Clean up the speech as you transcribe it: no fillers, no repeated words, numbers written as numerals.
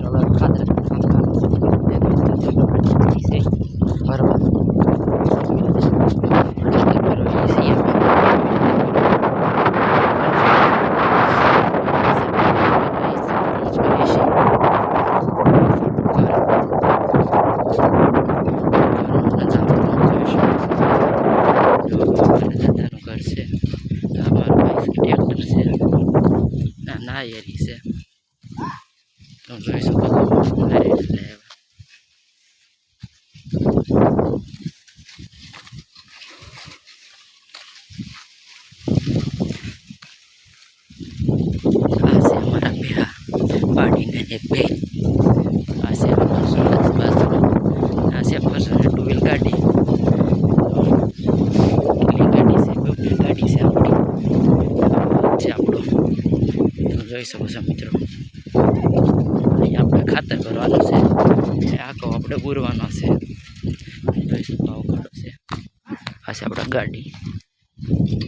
હવે ખાતર બરાબર નાયરી છે તમે જોઈ શકો છો આ છે અમારા બેહા પાડીને એક બે આ છે અમારું સુરત બાજુ આ છે ફરજન ટુ વ્હીલ ગાડી ગાડી છે આપણી છે આપણો તમે જોઈ શકો છો મિત્રો અહીંયા આપણે ખાતર ભરવાનું છે આખો આપણે બુરવાનો છે જોઈ શકો આવો ખાડો છે આ છે આપણા ગાડી